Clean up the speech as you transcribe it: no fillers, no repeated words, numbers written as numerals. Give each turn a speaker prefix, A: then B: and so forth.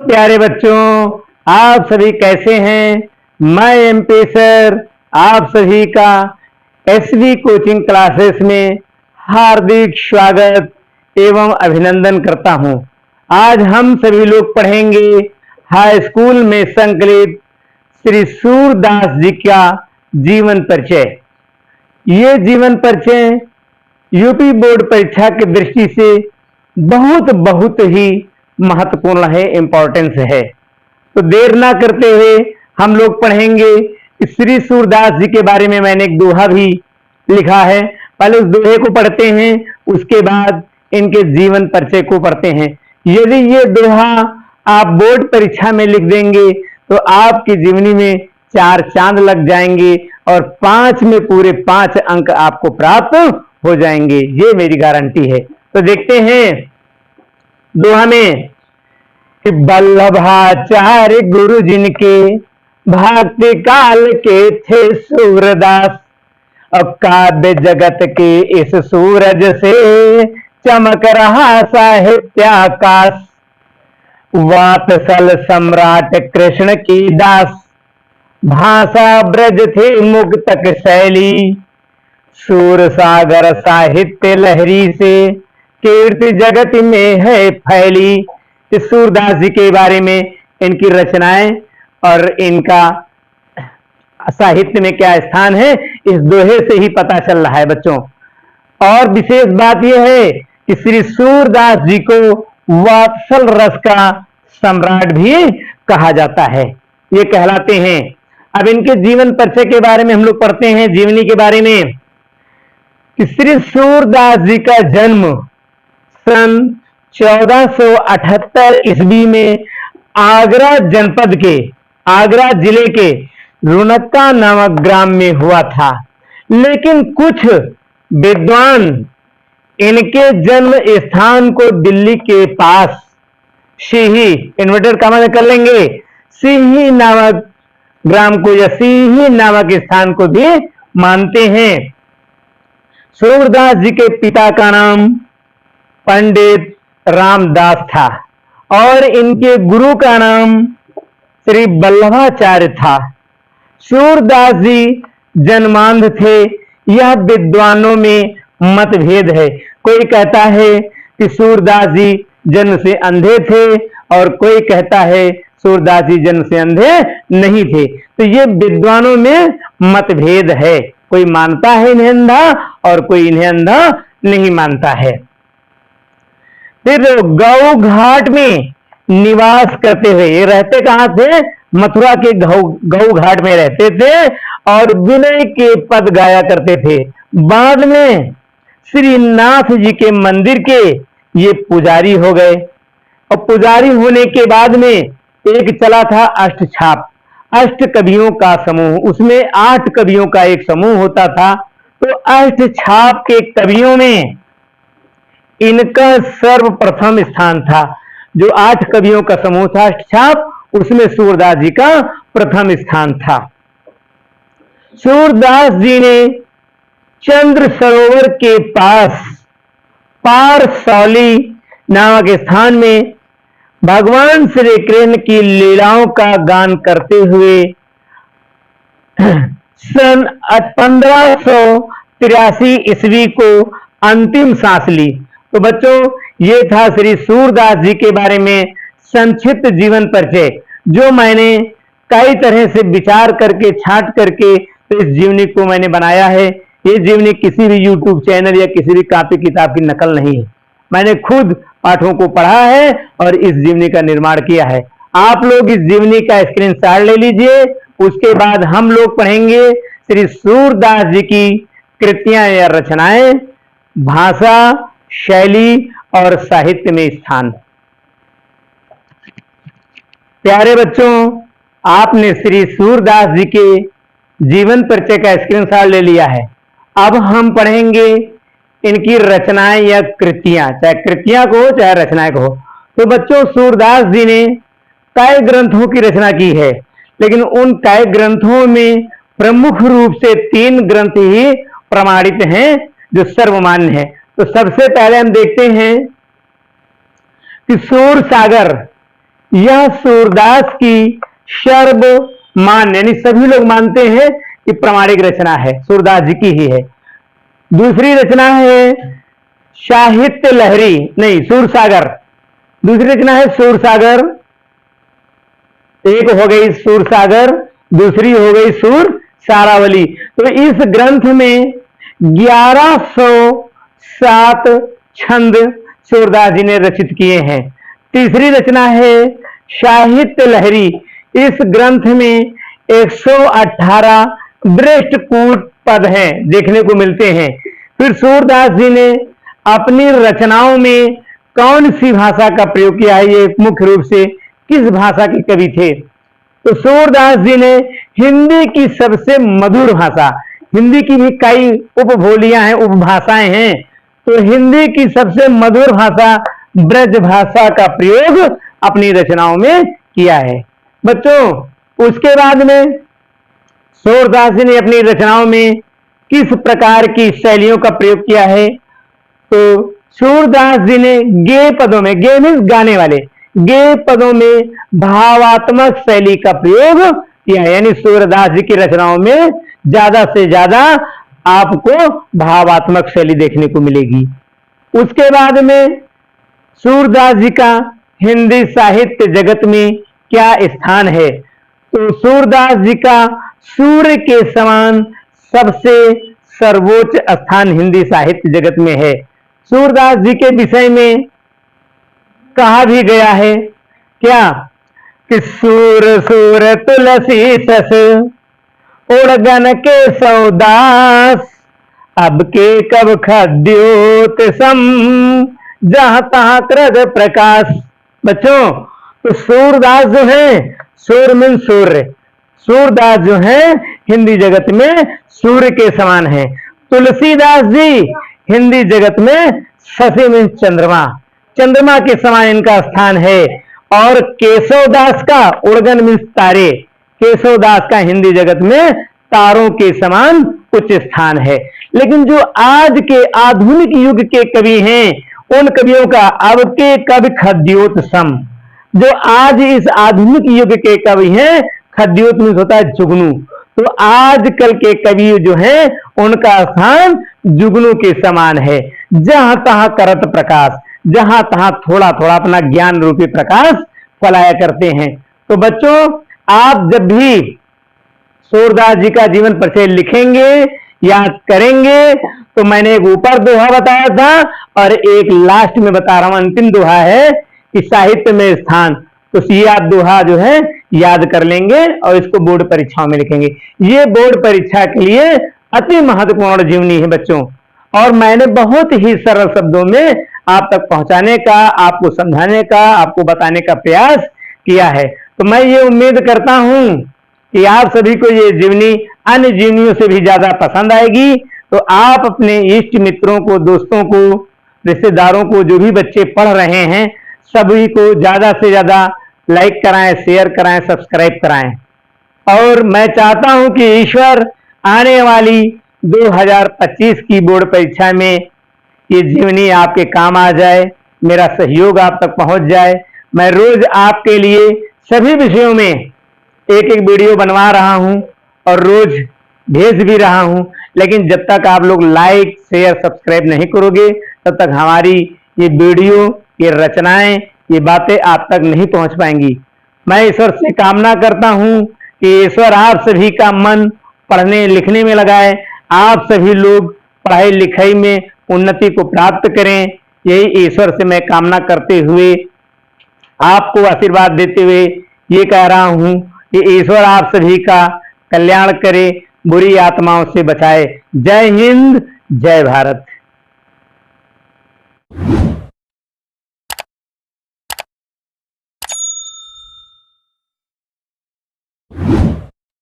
A: प्यारे बच्चों, आप सभी कैसे हैं? मैं एमपी सर आप सभी का एसवी कोचिंग क्लासेस में हार्दिक स्वागत एवं अभिनंदन करता हूं। आज हम सभी लोग पढ़ेंगे हाई स्कूल में संकलित श्री सूरदास जी का जीवन परिचय। ये जीवन परिचय यूपी बोर्ड परीक्षा की दृष्टि से बहुत ही महत्वपूर्ण है, इंपॉर्टेंस है। तो देर ना करते हुए हम लोग पढ़ेंगे। श्री सूरदास जी के बारे में मैंने एक दोहा भी लिखा है, पहले उस दोहे को पढ़ते हैं, उसके बाद इनके जीवन परिचय को पढ़ते हैं। यदि ये दोहा आप बोर्ड परीक्षा में लिख देंगे तो आपकी जीवनी में 4 चांद लग जाएंगे और 5 में पूरे 5 अंक आपको प्राप्त हो जाएंगे, ये मेरी गारंटी है। तो देखते हैं दोहा में कि वल्लभाचार्य गुरु जिनके भक्ति काल के थे सूरदास, अब काव्य जगत के इस सूरज से चमक रहा साहित्याकाश। वात्सल सम्राट कृष्ण की दास, भाषा ब्रज थे मुक्तक शैली। सूर सागर साहित्य लहरी से कीर्ति जगत में है फैली। इस सूरदास जी के बारे में, इनकी रचनाएं और इनका साहित्य में क्या स्थान है, इस दोहे से ही पता चल रहा है बच्चों। और विशेष बात यह है कि श्री सूरदास जी को वात्सल रस का सम्राट भी कहा जाता है, ये कहलाते हैं। अब इनके जीवन परिचय के बारे में हम लोग पढ़ते हैं, जीवनी के बारे में। श्री सूरदास जी का जन्म सन 1478 ईस्वी में आगरा जनपद के, आगरा जिले के रुनक्का नामक ग्राम में हुआ था। लेकिन कुछ विद्वान इनके जन्म स्थान को दिल्ली के पास सिही, इन्वर्टेड कॉमा में कर लेंगे, सिही नामक ग्राम को या सिही नामक स्थान को भी मानते हैं। सूरदास जी के पिता का नाम पंडित रामदास था और इनके गुरु का नाम श्री वल्लभाचार्य था। सूरदास जी जन्मांध थे, यह विद्वानों में मतभेद है। कोई कहता है कि सूरदास जी जन्म से अंधे थे और कोई कहता है सूरदास जी जन्म से अंधे नहीं थे। तो ये विद्वानों में मतभेद है, कोई मानता है इन्हें अंधा और कोई इन्हें अंधा नहीं मानता है। फिर गौ घाट में निवास करते हुए, ये रहते कहां थे? मथुरा के गौ घाट में रहते थे और विनय के पद गाया करते थे। बाद में श्रीनाथ जी के मंदिर के ये पुजारी हो गए और पुजारी होने के बाद में एक चला था अष्टछाप, अष्ट कवियों का समूह, उसमें 8 कवियों का एक समूह होता था। तो अष्टछाप के कवियों में इनका सर्वप्रथम स्थान था। जो 8 कवियों का समूह था अष्टछाप, उसमें सूरदास जी का प्रथम स्थान था। सूरदास जी ने चंद्र सरोवर के पास पारसौली नामक स्थान में भगवान श्री कृष्ण की लीलाओं का गान करते हुए सन 1583 ईस्वी को अंतिम सांस ली। तो बच्चों, ये था श्री सूरदास जी के बारे में संक्षिप्त जीवन परिचय, जो मैंने कई तरह से विचार करके छांट करके तो इस जीवनी को मैंने बनाया है। ये जीवनी किसी भी यूट्यूब चैनल या किसी भी कॉपी किताब की नकल नहीं है, मैंने खुद पाठों को पढ़ा है और इस जीवनी का निर्माण किया है। आप लोग इस जीवनी का स्क्रीनशॉट ले लीजिए, उसके बाद हम लोग पढ़ेंगे श्री सूरदास जी की कृतियां या रचनाएं, भाषा, शैली और साहित्य में स्थान। प्यारे बच्चों, आपने श्री सूरदास जी के जीवन परिचय का स्क्रीनशॉट ले लिया है। अब हम पढ़ेंगे इनकी रचनाएं या कृतियां, चाहे कृतियां को हो चाहे रचनाएं को हो। तो बच्चों, सूरदास जी ने कई ग्रंथों की रचना की है, लेकिन उन कई ग्रंथों में प्रमुख रूप से 3 ग्रंथ ही प्रमाणित हैं जो सर्वमान्य है। तो सबसे पहले हम देखते हैं कि सूर सागर यह सूरदास की सर्वमान्य यानी सभी लोग मानते हैं कि प्रामाणिक रचना है, सूरदास जी की ही है। दूसरी रचना है साहित्य लहरी, नहीं सूरसागर। दूसरी रचना है सूरसागर, एक हो गई सूरसागर, दूसरी हो गई सूर सारावली। तो इस ग्रंथ में 1107 छंद सूरदास जी ने रचित किए हैं। तीसरी रचना है साहित्य लहरी। इस ग्रंथ में 118 बृहस्पति पद हैं, देखने को मिलते हैं। फिर सूरदास जी ने अपनी रचनाओं में कौन सी भाषा का प्रयोग किया है, ये मुख्य रूप से किस भाषा के कवि थे? तो सूरदास जी ने हिंदी की सबसे मधुर भाषा, हिंदी की भी कई उपभोलियां हैं, उपभाषाएं हैं, तो हिंदी की सबसे मधुर भाषा ब्रज भाषा का प्रयोग अपनी रचनाओं में किया है। बच्चों, उसके बाद में सूरदास जी ने अपनी रचनाओं में किस प्रकार की शैलियों का प्रयोग किया है? तो सूरदास जी ने गे पदों में, गे मीन्स गाने वाले, गे पदों में भावात्मक शैली का प्रयोग किया है। यानी सूरदास जी की रचनाओं में ज्यादा से ज्यादा आपको भावात्मक शैली देखने को मिलेगी। उसके बाद में सूरदास जी का हिंदी साहित्य जगत में क्या स्थान है? तो सूरदास जी का सूर्य के समान सबसे सर्वोच्च स्थान हिंदी साहित्य जगत में है। सूरदास जी के विषय में कहा भी गया है क्या कि सूर सूर तुलसी सस उड़गन के सौदास, अब के कब खद्योत सम जहां तहां कृद प्रकाश। बच्चों, तो सूरदास जो है, सूर मीन सूर्य, सूरदास जो है हिंदी जगत में सूर्य के समान है। तुलसीदास जी हिंदी जगत में शशि मीन चंद्रमा, चंद्रमा के समान इनका स्थान है। और केशवदास का उड़गन मीन्स तारे, केशवदास का हिंदी जगत में तारों के समान उच्च स्थान है। लेकिन जो आज के आधुनिक युग के कवि हैं, उन कवियों का अब के कवि खद्योत सम, जो आज इस आधुनिक युग के कवि हैं, खद्योत मीन्स होता है जुगनू, तो आजकल के कवि जो हैं उनका स्थान जुगनू के समान है। जहां तहां करत प्रकाश, जहां तहां थोड़ा थोड़ा अपना ज्ञान रूपी प्रकाश फैलाया करते हैं। तो बच्चों, आप जब भी सूरदास जी का जीवन परिचय लिखेंगे, याद करेंगे, तो मैंने एक ऊपर दोहा बताया था और एक लास्ट में बता रहा हूं, अंतिम दोहा है कि साहित्य में स्थान। तो ये आप दोहा जो है याद कर लेंगे और इसको बोर्ड परीक्षाओं में लिखेंगे। ये बोर्ड परीक्षा के लिए अति महत्वपूर्ण जीवनी है बच्चों, और मैंने बहुत ही सरल शब्दों में आप तक पहुंचाने का, आपको समझाने का, आपको बताने का प्रयास किया है। तो मैं ये उम्मीद करता हूं कि आप सभी को ये जीवनी अन्य जीवनियों से भी ज्यादा पसंद आएगी। तो आप अपने इष्ट मित्रों को, दोस्तों को, रिश्तेदारों को, जो भी बच्चे पढ़ रहे हैं, सभी को ज्यादा से ज्यादा लाइक कराएं, शेयर कराएं, सब्सक्राइब कराएं। और मैं चाहता हूं कि ईश्वर आने वाली 2025 की बोर्ड परीक्षा में ये जीवनी आपके काम आ जाए, मेरा सहयोग आप तक पहुंच जाए। मैं रोज आपके लिए सभी विषयों में एक एक वीडियो बनवा रहा हूं और रोज भेज भी रहा हूं, लेकिन जब तक आप लोग लाइक, शेयर, सब्सक्राइब नहीं करोगे, तब तक हमारी ये वीडियो, ये रचनाएं, ये बातें आप तक नहीं पहुंच पाएंगी। मैं ईश्वर से कामना करता हूं कि ईश्वर आप सभी का मन पढ़ने लिखने में लगाए, आप सभी लोग पढ़ाई लिखाई में उन्नति को प्राप्त करें। यही ईश्वर से मैं कामना करते हुए, आपको आशीर्वाद देते हुए ये कह रहा हूं कि ईश्वर आप सभी का कल्याण करे, बुरी आत्माओं से बचाए। जय हिंद, जय भारत।